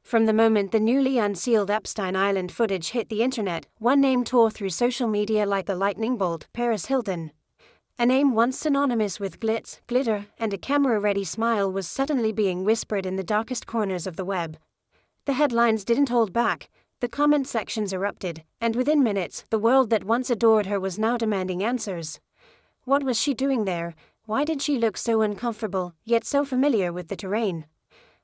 From the moment the newly unsealed Epstein Island footage hit the internet, one name tore through social media like a lightning bolt: Paris Hilton. A name once synonymous with glitz, glitter, and a camera-ready smile was suddenly being whispered in the darkest corners of the web. The headlines didn't hold back, the comment sections erupted, and within minutes, the world that once adored her was now demanding answers. What was she doing there? Why did she look so uncomfortable, yet so familiar with the terrain?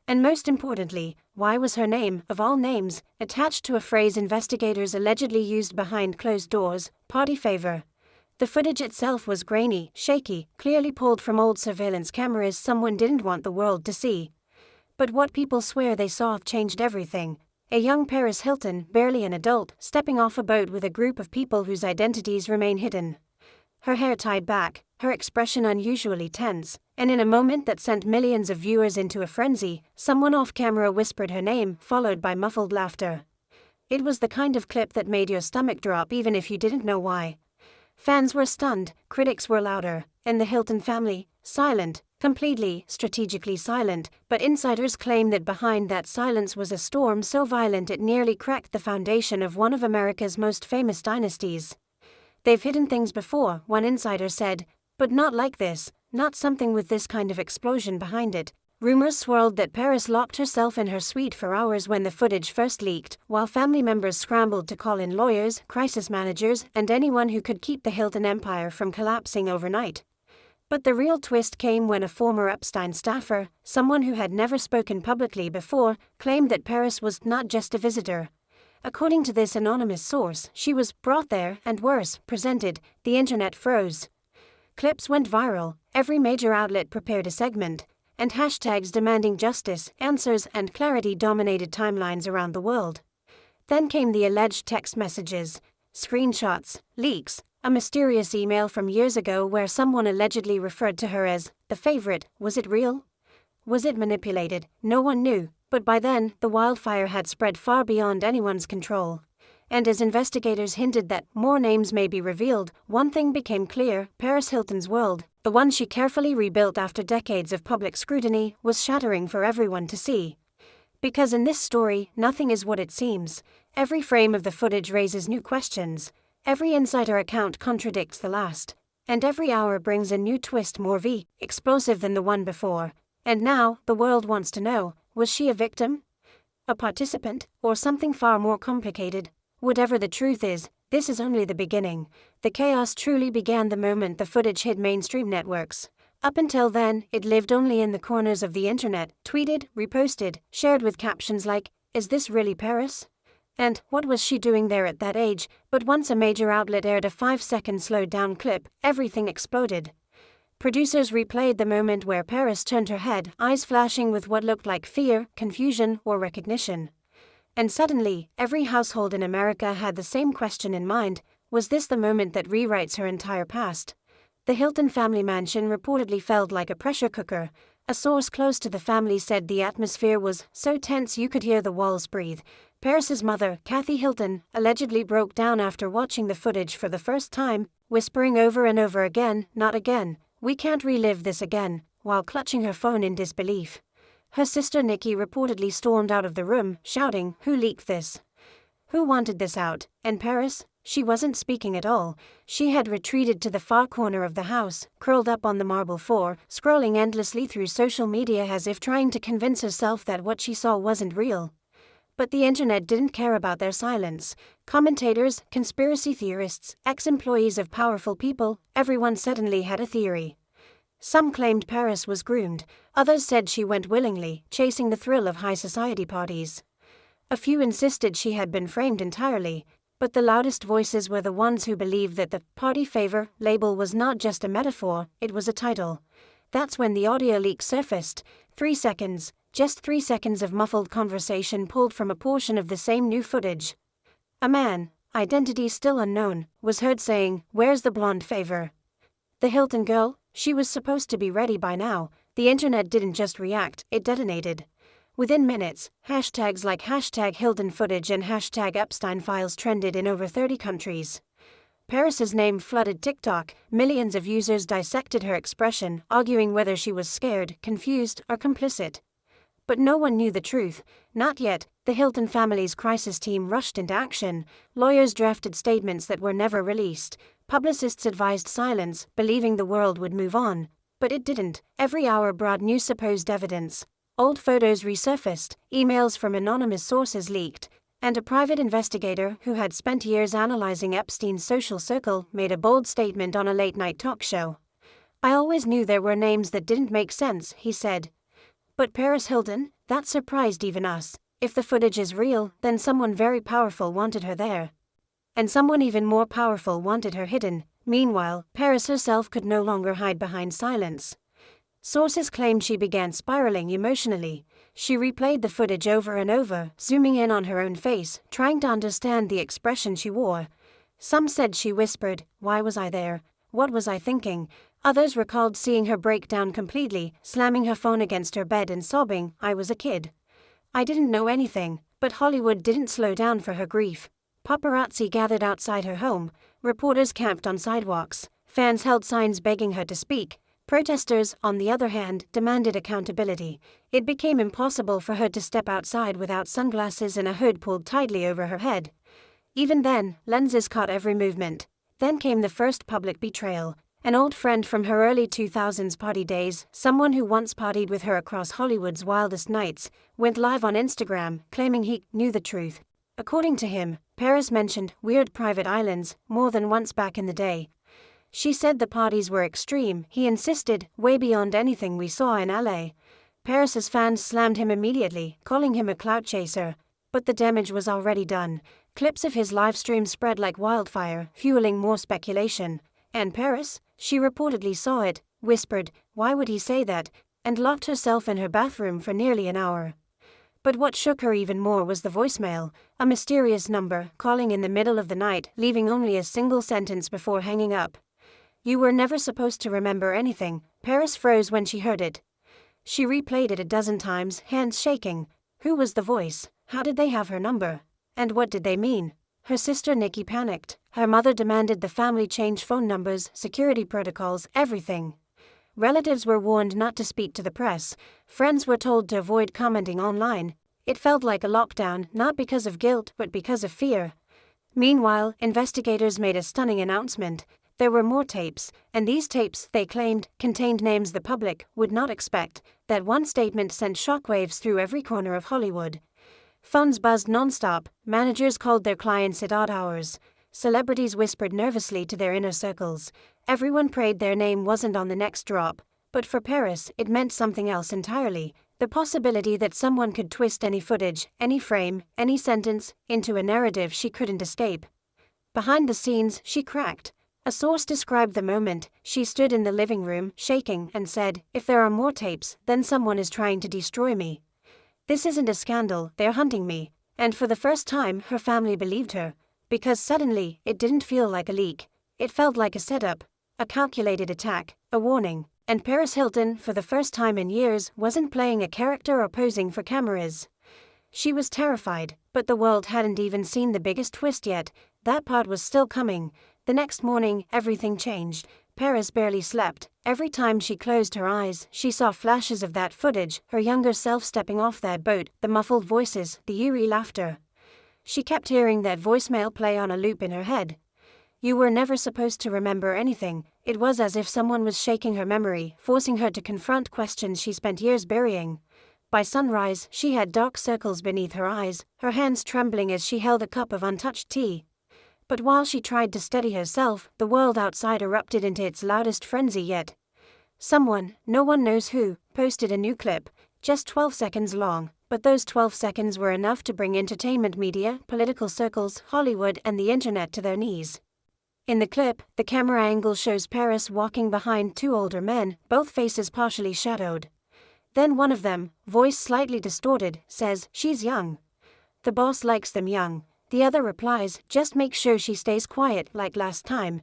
And most importantly, why was her name, of all names, attached to a phrase investigators allegedly used behind closed doors: party favor? The footage itself was grainy, shaky, clearly pulled from old surveillance cameras someone didn't want the world to see. But what people swear they saw changed everything. A young Paris Hilton, barely an adult, stepping off a boat with a group of people whose identities remain hidden. Her hair tied back, her expression unusually tense, and in a moment that sent millions of viewers into a frenzy, someone off-camera whispered her name, followed by muffled laughter. It was the kind of clip that made your stomach drop even if you didn't know why. Fans were stunned, critics were louder, and the Hilton family, silent, completely, strategically silent, but insiders claim that behind that silence was a storm so violent it nearly cracked the foundation of one of America's most famous dynasties. "They've hidden things before," one insider said, "but not like this, not something with this kind of explosion behind it." Rumors swirled that Paris locked herself in her suite for hours when the footage first leaked, while family members scrambled to call in lawyers, crisis managers, and anyone who could keep the Hilton empire from collapsing overnight. But the real twist came when a former Epstein staffer, someone who had never spoken publicly before, claimed that Paris was not just a visitor. According to this anonymous source, she was brought there and worse, presented. The internet froze. Clips went viral, every major outlet prepared a segment, and hashtags demanding justice, answers, and clarity dominated timelines around the world. Then came the alleged text messages, screenshots, leaks, a mysterious email from years ago where someone allegedly referred to her as the favorite. Was it real? Was it manipulated? No one knew. But by then, the wildfire had spread far beyond anyone's control. And as investigators hinted that more names may be revealed, one thing became clear: Paris Hilton's world, the one she carefully rebuilt after decades of public scrutiny, was shattering for everyone to see. Because in this story, nothing is what it seems. Every frame of the footage raises new questions. Every insider account contradicts the last. And every hour brings a new twist more explosive than the one before. And now, the world wants to know: was she a victim, a participant, or something far more complicated? Whatever the truth is, this is only the beginning. The chaos truly began the moment the footage hit mainstream networks. Up until then, it lived only in the corners of the internet, tweeted, reposted, shared with captions like, "Is this really Paris?" And "What was she doing there at that age?" But once a major outlet aired a 5-second slowed-down clip, everything exploded. Producers replayed the moment where Paris turned her head, eyes flashing with what looked like fear, confusion, or recognition. And suddenly, every household in America had the same question in mind: was this the moment that rewrites her entire past? The Hilton family mansion reportedly felt like a pressure cooker. A source close to the family said the atmosphere was so tense you could hear the walls breathe. Paris's mother, Kathy Hilton, allegedly broke down after watching the footage for the first time, whispering over and over again, "Not again. We can't relive this again," while clutching her phone in disbelief. Her sister Nikki reportedly stormed out of the room, shouting, "Who leaked this? Who wanted this out?" And Paris? She wasn't speaking at all. She had retreated to the far corner of the house, curled up on the marble floor, scrolling endlessly through social media as if trying to convince herself that what she saw wasn't real. But the internet didn't care about their silence. Commentators, conspiracy theorists, ex-employees of powerful people, everyone suddenly had a theory. Some claimed Paris was groomed, others said she went willingly, chasing the thrill of high society parties. A few insisted she had been framed entirely, but the loudest voices were the ones who believed that the "party favor" label was not just a metaphor, it was a title. That's when the audio leak surfaced. 3 seconds, just 3 seconds of muffled conversation pulled from a portion of the same new footage. A man, identity still unknown, was heard saying, "Where's the blonde favor? The Hilton girl? She was supposed to be ready by now." The internet didn't just react, it detonated. Within minutes, hashtags like #Hilton footage and #Epstein files trended in over 30 countries. Paris's name flooded TikTok. Millions of users dissected her expression, arguing whether she was scared, confused, or complicit. But no one knew the truth, not yet. The Hilton family's crisis team rushed into action. Lawyers drafted statements that were never released. Publicists advised silence, believing the world would move on. But it didn't. Every hour brought new supposed evidence. Old photos resurfaced, emails from anonymous sources leaked, and a private investigator who had spent years analyzing Epstein's social circle made a bold statement on a late-night talk show. "I always knew there were names that didn't make sense," he said. "But Paris Hilton? That surprised even us. If the footage is real, then someone very powerful wanted her there. And someone even more powerful wanted her hidden." Meanwhile, Paris herself could no longer hide behind silence. Sources claimed she began spiraling emotionally. She replayed the footage over and over, zooming in on her own face, trying to understand the expression she wore. Some said she whispered, "Why was I there? What was I thinking?" Others recalled seeing her break down completely, slamming her phone against her bed and sobbing, "I was a kid. I didn't know anything." But Hollywood didn't slow down for her grief. Paparazzi gathered outside her home. Reporters camped on sidewalks. Fans held signs begging her to speak. Protesters, on the other hand, demanded accountability. It became impossible for her to step outside without sunglasses and a hood pulled tightly over her head. Even then, lenses caught every movement. Then came the first public betrayal. An old friend from her early 2000s party days, someone who once partied with her across Hollywood's wildest nights, went live on Instagram, claiming he knew the truth. According to him, Paris mentioned weird private islands more than once back in the day. She said the parties were extreme, he insisted, way beyond anything we saw in LA. Paris's fans slammed him immediately, calling him a clout chaser. But the damage was already done. Clips of his livestream spread like wildfire, fueling more speculation. And Paris? She reportedly saw it, whispered, "Why would he say that?" and locked herself in her bathroom for nearly an hour. But what shook her even more was the voicemail, a mysterious number calling in the middle of the night, leaving only a single sentence before hanging up. "You were never supposed to remember anything." Paris froze when she heard it. She replayed it a dozen times, hands shaking. Who was the voice? How did they have her number? And what did they mean? Her sister Nikki panicked. Her mother demanded the family change phone numbers, security protocols, everything. Relatives were warned not to speak to the press. Friends were told to avoid commenting online. It felt like a lockdown, not because of guilt, but because of fear. Meanwhile, investigators made a stunning announcement. There were more tapes, and these tapes, they claimed, contained names the public would not expect. That one statement sent shockwaves through every corner of Hollywood. Phones buzzed nonstop, managers called their clients at odd hours. Celebrities whispered nervously to their inner circles. Everyone prayed their name wasn't on the next drop. But for Paris, it meant something else entirely. The possibility that someone could twist any footage, any frame, any sentence, into a narrative she couldn't escape. Behind the scenes, she cracked. A source described the moment. She stood in the living room, shaking, and said, "If there are more tapes, then someone is trying to destroy me. This isn't a scandal, they're hunting me." And for the first time, her family believed her. Because suddenly, it didn't feel like a leak. It felt like a setup, a calculated attack, a warning. And Paris Hilton, for the first time in years, wasn't playing a character or posing for cameras. She was terrified, but the world hadn't even seen the biggest twist yet. That part was still coming. The next morning, everything changed. Paris barely slept. Every time she closed her eyes, she saw flashes of that footage, her younger self stepping off that boat, the muffled voices, the eerie laughter. She kept hearing that voicemail play on a loop in her head. "You were never supposed to remember anything." It was as if someone was shaking her memory, forcing her to confront questions she spent years burying. By sunrise, she had dark circles beneath her eyes, her hands trembling as she held a cup of untouched tea. But while she tried to steady herself, the world outside erupted into its loudest frenzy yet. Someone, no one knows who, posted a new clip, just 12 seconds long, but those 12 seconds were enough to bring entertainment media, political circles, Hollywood, and the internet to their knees. In the clip, the camera angle shows Paris walking behind two older men, both faces partially shadowed. Then one of them, voice slightly distorted, says, "She's young. The boss likes them young." The other replies, "Just make sure she stays quiet like last time."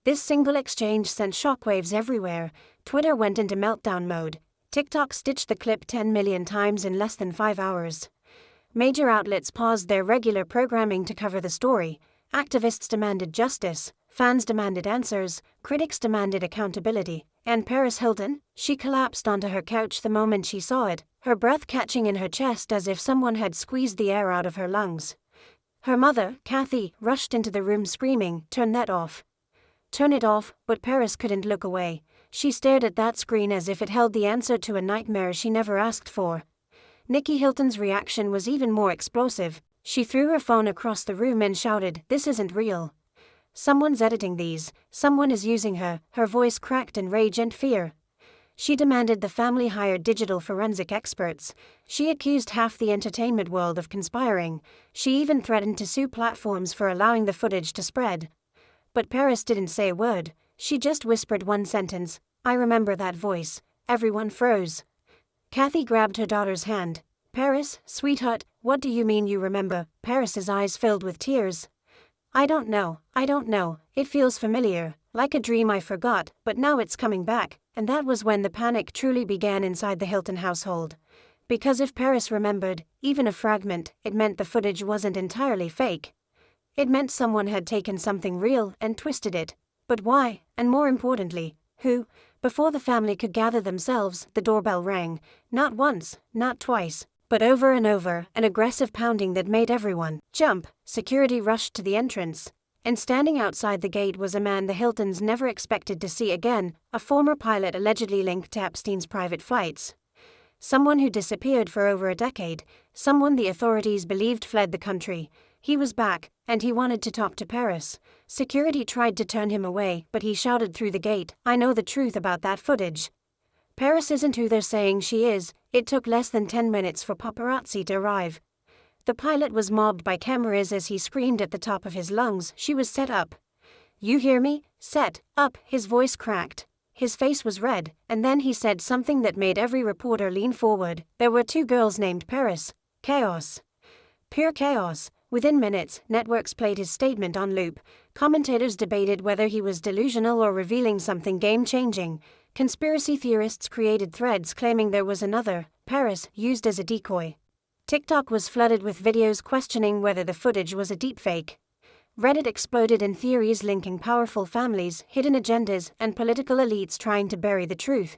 This single exchange sent shockwaves everywhere. Twitter went into meltdown mode. TikTok stitched the clip 10 million times in less than 5 hours. Major outlets paused their regular programming to cover the story. Activists demanded justice, fans demanded answers, critics demanded accountability. And Paris Hilton? She collapsed onto her couch the moment she saw it, her breath catching in her chest as if someone had squeezed the air out of her lungs. Her mother, Kathy, rushed into the room screaming, "Turn that off. Turn it off," but Paris couldn't look away. She stared at that screen as if it held the answer to a nightmare she never asked for. Nikki Hilton's reaction was even more explosive. She threw her phone across the room and shouted, "This isn't real. Someone's editing these, someone is using her," her voice cracked in rage and fear. She demanded the family hire digital forensic experts. She accused half the entertainment world of conspiring. She even threatened to sue platforms for allowing the footage to spread. But Paris didn't say a word. She just whispered one sentence, "I remember that voice." Everyone froze. Kathy grabbed her daughter's hand. "Paris, sweetheart, what do you mean you remember?" Paris's eyes filled with tears. I don't know. It feels familiar, like a dream I forgot, but now it's coming back." And that was when the panic truly began inside the Hilton household. Because if Paris remembered, even a fragment, it meant the footage wasn't entirely fake. It meant someone had taken something real and twisted it. But why? And more importantly, who? Before the family could gather themselves, the doorbell rang. Not once, not twice, but over and over, an aggressive pounding that made everyone jump. Security rushed to the entrance. And standing outside the gate was a man the Hiltons never expected to see again, a former pilot allegedly linked to Epstein's private flights. Someone who disappeared for over a decade, someone the authorities believed fled the country. He was back, and he wanted to talk to Paris. Security tried to turn him away, but he shouted through the gate, "I know the truth about that footage. Paris isn't who they're saying she is." It took less than 10 minutes for paparazzi to arrive. The pilot was mobbed by cameras as he screamed at the top of his lungs, "She was set up. You hear me? Set up." His voice cracked. His face was red, and then he said something that made every reporter lean forward. There were 2 girls named Paris. Chaos. Pure chaos. Within minutes, networks played his statement on loop. Commentators debated whether he was delusional or revealing something game-changing. Conspiracy theorists created threads claiming there was another, Paris, used as a decoy. TikTok was flooded with videos questioning whether the footage was a deepfake. Reddit exploded in theories linking powerful families, hidden agendas, and political elites trying to bury the truth.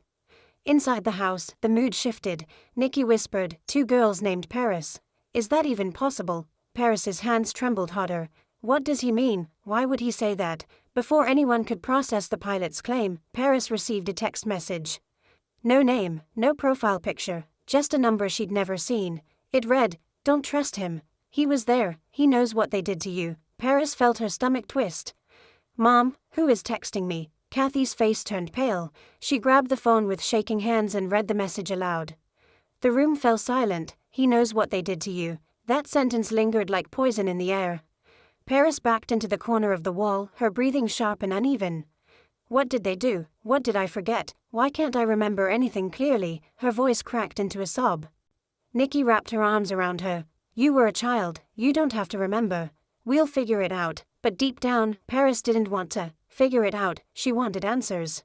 Inside the house, the mood shifted. Nikki whispered, "2 girls named Paris. Is that even possible?" Paris's hands trembled harder. What does he mean? Why would he say that? Before anyone could process the pilot's claim, Paris received a text message. No name, no profile picture, just a number she'd never seen. It read, "Don't trust him. He was there, he knows what they did to you." Paris felt her stomach twist. "Mom, who is texting me?" Kathy's face turned pale. She grabbed the phone with shaking hands and read the message aloud. The room fell silent. "He knows what they did to you." That sentence lingered like poison in the air. Paris backed into the corner of the wall, her breathing sharp and uneven. "What did they do? What did I forget? Why can't I remember anything clearly?" Her voice cracked into a sob. Nikki wrapped her arms around her. "You were a child, you don't have to remember. We'll figure it out." But deep down, Paris didn't want to figure it out, she wanted answers.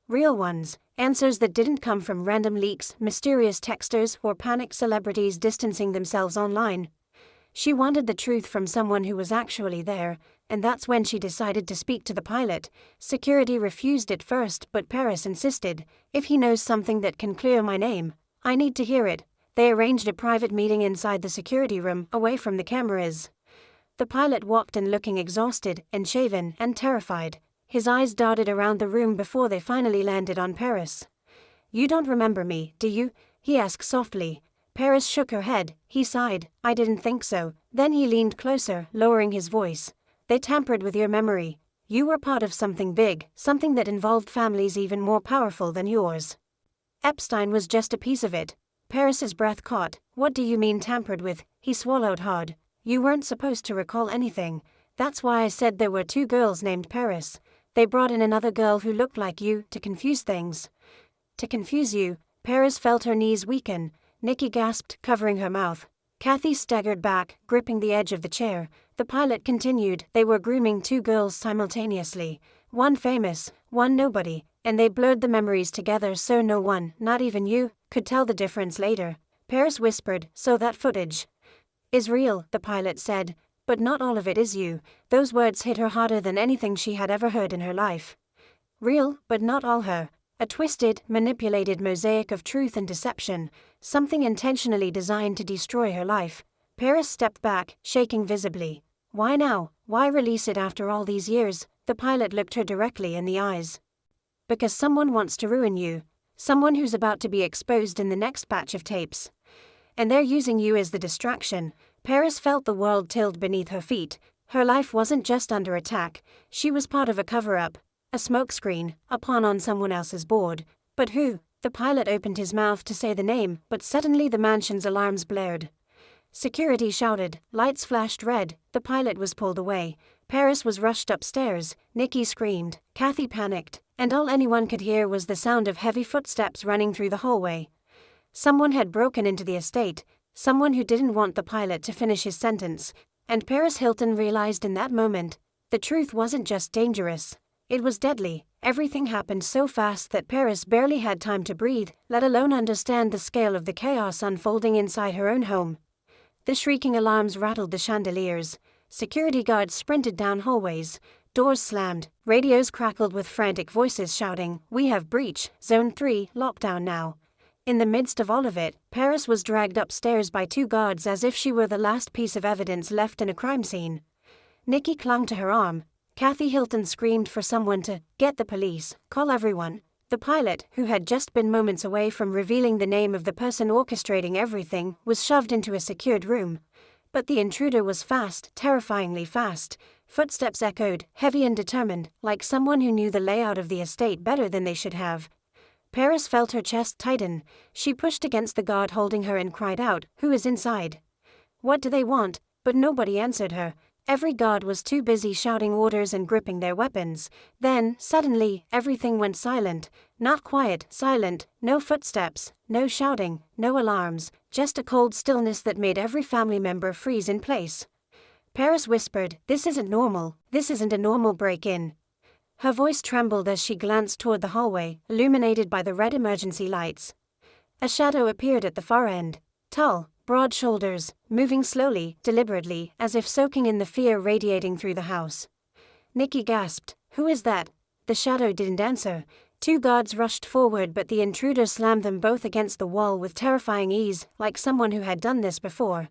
Real ones, answers that didn't come from random leaks, mysterious texters, or panicked celebrities distancing themselves online. She wanted the truth from someone who was actually there, and that's when she decided to speak to the pilot. Security refused at first, but Paris insisted, "If he knows something that can clear my name, I need to hear it." They arranged a private meeting inside the security room, away from the cameras. The pilot walked in looking exhausted and shaven and terrified. His eyes darted around the room before they finally landed on Paris. "You don't remember me, do you?" he asked softly. Paris shook her head. He sighed, "I didn't think so." Then he leaned closer, lowering his voice. "They tampered with your memory. You were part of something big, something that involved families even more powerful than yours. Epstein was just a piece of it." Paris's breath caught. "What do you mean tampered with?" He swallowed hard. "You weren't supposed to recall anything. That's why I said there were 2 girls named Paris. They brought in another girl who looked like you, to confuse things." "To confuse you?" Paris felt her knees weaken. Nikki gasped, covering her mouth. Kathy staggered back, gripping the edge of the chair. The pilot continued, "They were grooming 2 girls simultaneously. One famous, one nobody, and they blurred the memories together so no one, not even you, could tell the difference later." Paris whispered, "So that footage is real," the pilot said. "But not all of it is you." Those words hit her harder than anything she had ever heard in her life. Real, but not all her. A twisted, manipulated mosaic of truth and deception, something intentionally designed to destroy her life. Paris stepped back, shaking visibly. Why now? Why release it after all these years? The pilot looked her directly in the eyes. Because someone wants to ruin you. Someone who's about to be exposed in the next batch of tapes. And they're using you as the distraction. Paris felt the world tilt beneath her feet. Her life wasn't just under attack, she was part of a cover-up, a smokescreen, a pawn on someone else's board. But who? The pilot opened his mouth to say the name, but suddenly the mansion's alarms blared. Security shouted, lights flashed red, the pilot was pulled away. Paris was rushed upstairs, Nikki screamed, Kathy panicked, and all anyone could hear was the sound of heavy footsteps running through the hallway. Someone had broken into the estate, someone who didn't want the pilot to finish his sentence, and Paris Hilton realized in that moment, the truth wasn't just dangerous, it was deadly. Everything happened so fast that Paris barely had time to breathe, let alone understand the scale of the chaos unfolding inside her own home. The shrieking alarms rattled the chandeliers, security guards sprinted down hallways, doors slammed, radios crackled with frantic voices shouting, "We have breach, Zone 3, lockdown now." In the midst of all of it, Paris was dragged upstairs by two guards as if she were the last piece of evidence left in a crime scene. Nikki clung to her arm. Kathy Hilton screamed for someone to get the police, call everyone. The pilot, who had just been moments away from revealing the name of the person orchestrating everything, was shoved into a secured room. But the intruder was fast, terrifyingly fast. Footsteps echoed, heavy and determined, like someone who knew the layout of the estate better than they should have. Paris felt her chest tighten. She pushed against the guard holding her and cried out, "Who is inside? What do they want?" But nobody answered her. Every guard was too busy shouting orders and gripping their weapons. Then, suddenly, everything went silent. Not quiet, silent, no footsteps, no shouting, no alarms, just a cold stillness that made every family member freeze in place. Paris whispered, "This isn't normal, this isn't a normal break-in." Her voice trembled as she glanced toward the hallway, illuminated by the red emergency lights. A shadow appeared at the far end. Tall, broad shoulders, moving slowly, deliberately, as if soaking in the fear radiating through the house. Nikki gasped, "Who is that?" The shadow didn't answer. Two guards rushed forward, but the intruder slammed them both against the wall with terrifying ease, like someone who had done this before.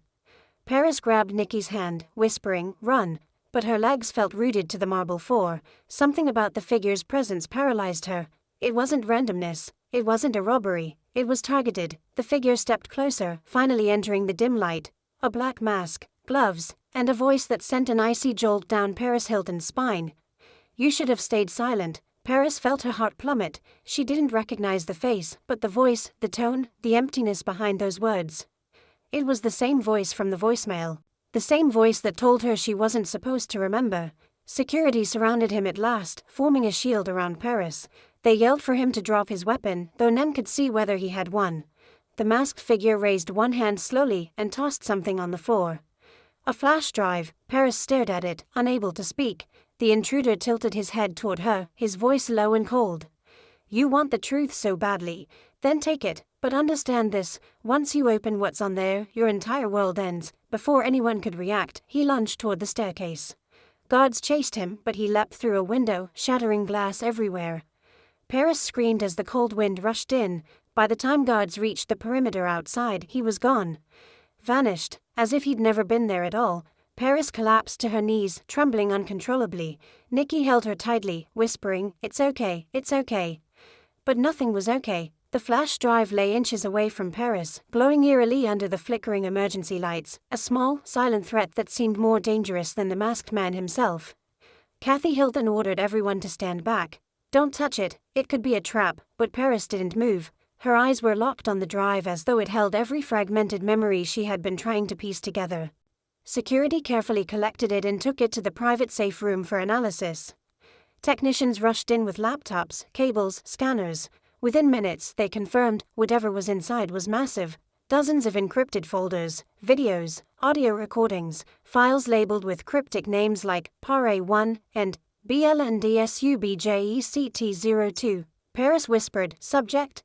Paris grabbed Nikki's hand, whispering, "Run," but her legs felt rooted to the marble floor. Something about the figure's presence paralyzed her. It wasn't randomness, it wasn't a robbery, it was targeted. The figure stepped closer, finally entering the dim light. A black mask, gloves, and a voice that sent an icy jolt down Paris Hilton's spine. "You should have stayed silent." Paris felt her heart plummet. She didn't recognize the face, but the voice, the tone, the emptiness behind those words. It was the same voice from the voicemail. The same voice that told her she wasn't supposed to remember. Security surrounded him at last, forming a shield around Paris. They yelled for him to drop his weapon, though none could see whether he had one. The masked figure raised one hand slowly and tossed something on the floor. A flash drive. Paris stared at it, unable to speak. The intruder tilted his head toward her, his voice low and cold. "You want the truth so badly. Then take it, but understand this, once you open what's on there, your entire world ends." Before anyone could react, he lunged toward the staircase. Guards chased him, but he leapt through a window, shattering glass everywhere. Paris screamed as the cold wind rushed in. By the time guards reached the perimeter outside, he was gone. Vanished, as if he'd never been there at all. Paris collapsed to her knees, trembling uncontrollably. Nikki held her tightly, whispering, "It's okay, it's okay." But nothing was okay. The flash drive lay inches away from Paris, glowing eerily under the flickering emergency lights, a small, silent threat that seemed more dangerous than the masked man himself. Kathy Hilton ordered everyone to stand back. "Don't touch it, it could be a trap," but Paris didn't move. Her eyes were locked on the drive as though it held every fragmented memory she had been trying to piece together. Security carefully collected it and took it to the private safe room for analysis. Technicians rushed in with laptops, cables, scanners. Within minutes, they confirmed, whatever was inside was massive. Dozens of encrypted folders, videos, audio recordings, files labeled with cryptic names like PARE1 and BLNDSUBJECT02. Paris whispered, "Subject?"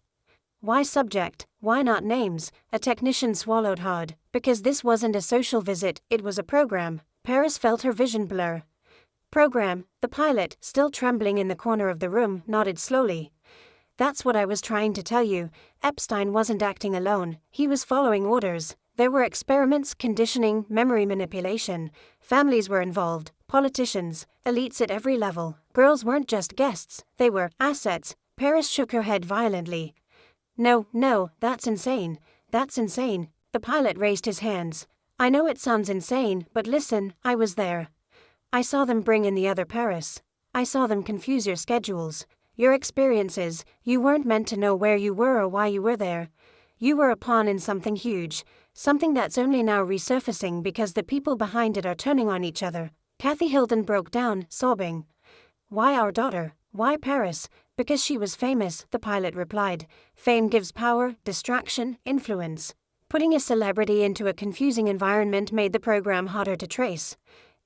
"Why subject? Why not names?" A technician swallowed hard. "Because this wasn't a social visit, it was a program." Paris felt her vision blur. "Program?" The pilot, still trembling in the corner of the room, nodded slowly. That's what I was trying to tell you. Epstein wasn't acting alone, he was following orders. There were experiments, conditioning, memory manipulation. Families were involved, politicians, elites at every level. Girls weren't just guests, they were assets. Paris shook her head violently. No, that's insane. That's insane. The pilot raised his hands. I know it sounds insane, but listen, I was there. I saw them bring in the other Paris. I saw them confuse your schedules, your experiences. You weren't meant to know where you were or why you were there. You were a pawn in something huge, something that's only now resurfacing because the people behind it are turning on each other. Kathy Hilton broke down, sobbing. Why our daughter? Why Paris? Because she was famous, the pilot replied. Fame gives power, distraction, influence. Putting a celebrity into a confusing environment made the program harder to trace.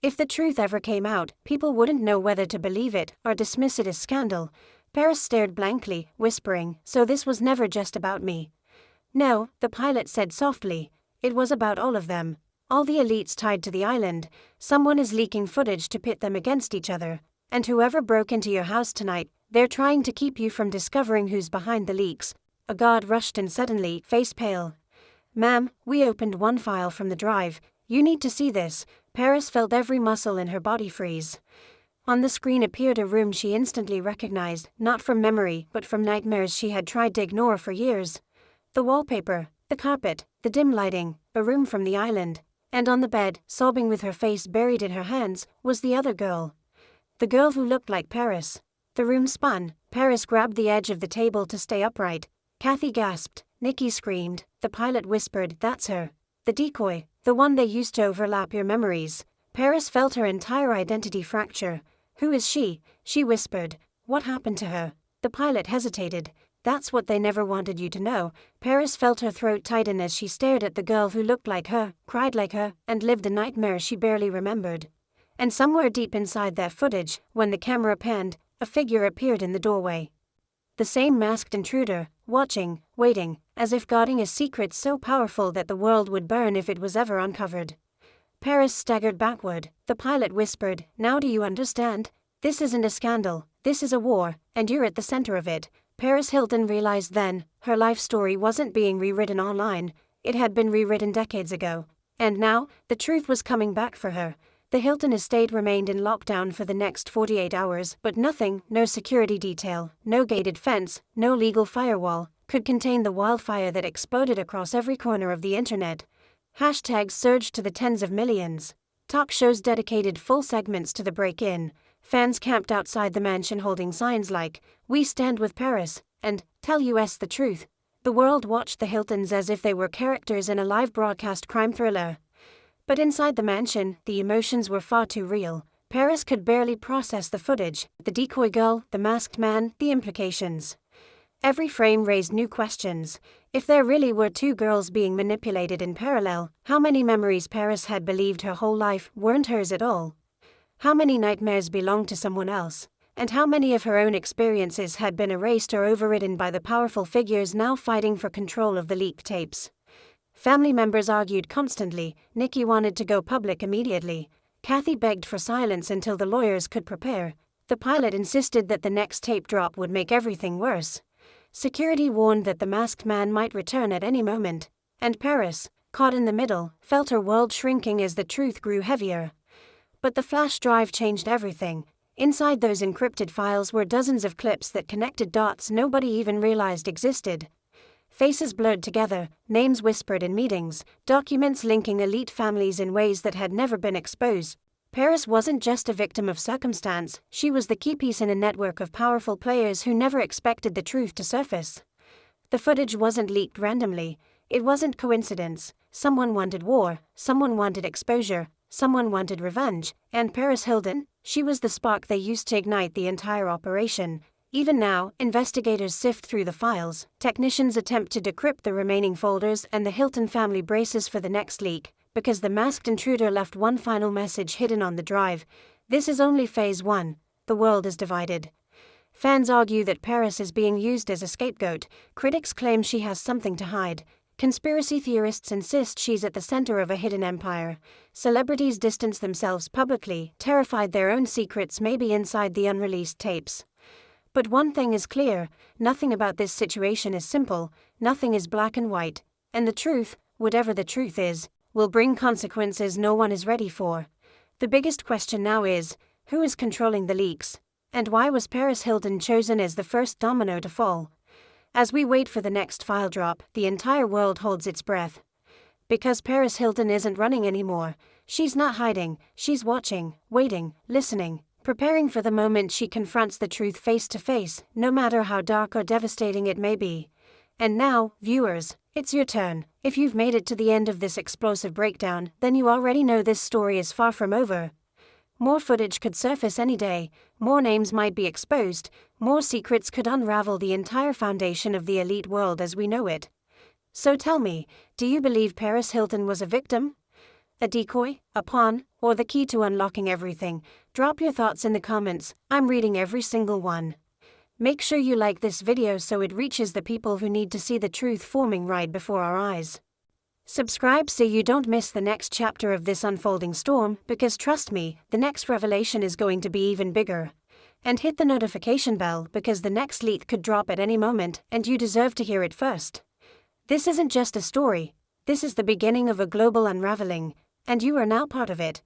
If the truth ever came out, people wouldn't know whether to believe it or dismiss it as scandal. Paris stared blankly, whispering, so this was never just about me. No, the pilot said softly. It was about all of them. All the elites tied to the island. Someone is leaking footage to pit them against each other. And whoever broke into your house tonight, they're trying to keep you from discovering who's behind the leaks. A guard rushed in suddenly, face pale. Ma'am, we opened one file from the drive. You need to see this. Paris felt every muscle in her body freeze. On the screen appeared a room she instantly recognized, not from memory, but from nightmares she had tried to ignore for years. The wallpaper, the carpet, the dim lighting, a room from the island. And on the bed, sobbing with her face buried in her hands, was the other girl. The girl who looked like Paris. The room spun. Paris grabbed the edge of the table to stay upright. Kathy gasped. Nikki screamed. The pilot whispered, that's her. The decoy, the one they used to overlap your memories. Paris felt her entire identity fracture. Who is she? She whispered. What happened to her? The pilot hesitated. That's what they never wanted you to know. Paris felt her throat tighten as she stared at the girl who looked like her, cried like her, and lived a nightmare she barely remembered. And somewhere deep inside that footage, when the camera panned, a figure appeared in the doorway. The same masked intruder, watching, waiting, as if guarding a secret so powerful that the world would burn if it was ever uncovered. Paris staggered backward. The pilot whispered, now do you understand? This isn't a scandal, this is a war, and you're at the center of it. Paris Hilton realized then, her life story wasn't being rewritten online, it had been rewritten decades ago. And now, the truth was coming back for her. The Hilton estate remained in lockdown for the next 48 hours, but nothing, no security detail, no gated fence, no legal firewall, could contain the wildfire that exploded across every corner of the internet. Hashtags surged to the tens of millions. Talk shows dedicated full segments to the break-in. Fans camped outside the mansion holding signs like, "We stand with Paris," and "Tell US the truth." The world watched the Hiltons as if they were characters in a live broadcast crime thriller. But inside the mansion, the emotions were far too real. Paris could barely process the footage, the decoy girl, the masked man, the implications. Every frame raised new questions. If there really were two girls being manipulated in parallel, how many memories Paris had believed her whole life weren't hers at all? How many nightmares belonged to someone else? And how many of her own experiences had been erased or overridden by the powerful figures now fighting for control of the leaked tapes? Family members argued constantly. Nikki wanted to go public immediately. Kathy begged for silence until the lawyers could prepare. The pilot insisted that the next tape drop would make everything worse. Security warned that the masked man might return at any moment. And Paris, caught in the middle, felt her world shrinking as the truth grew heavier. But the flash drive changed everything. Inside those encrypted files were dozens of clips that connected dots nobody even realized existed. Faces blurred together, names whispered in meetings, documents linking elite families in ways that had never been exposed. Paris wasn't just a victim of circumstance, she was the key piece in a network of powerful players who never expected the truth to surface. The footage wasn't leaked randomly, it wasn't coincidence. Someone wanted war, someone wanted exposure, someone wanted revenge, and Paris Hilton, she was the spark they used to ignite the entire operation. Even now, investigators sift through the files, technicians attempt to decrypt the remaining folders, and the Hilton family braces for the next leak, because the masked intruder left one final message hidden on the drive. This is only phase 1. The world is divided. Fans argue that Paris is being used as a scapegoat. Critics claim she has something to hide. Conspiracy theorists insist she's at the center of a hidden empire. Celebrities distance themselves publicly, terrified their own secrets may be inside the unreleased tapes. But one thing is clear, nothing about this situation is simple, nothing is black and white, and the truth, whatever the truth is, will bring consequences no one is ready for. The biggest question now is, who is controlling the leaks? And why was Paris Hilton chosen as the first domino to fall? As we wait for the next file drop, the entire world holds its breath. Because Paris Hilton isn't running anymore, she's not hiding, she's watching, waiting, listening, preparing for the moment she confronts the truth face to face, no matter how dark or devastating it may be. And now, viewers, it's your turn. If you've made it to the end of this explosive breakdown, then you already know this story is far from over. More footage could surface any day, more names might be exposed, more secrets could unravel the entire foundation of the elite world as we know it. So tell me, do you believe Paris Hilton was a victim? A decoy, a pawn, or the key to unlocking everything? Drop your thoughts in the comments, I'm reading every single one. Make sure you like this video so it reaches the people who need to see the truth forming right before our eyes. Subscribe so you don't miss the next chapter of this unfolding storm, because trust me, the next revelation is going to be even bigger. And hit the notification bell because the next leak could drop at any moment and you deserve to hear it first. This isn't just a story, this is the beginning of a global unraveling, and you are now part of it.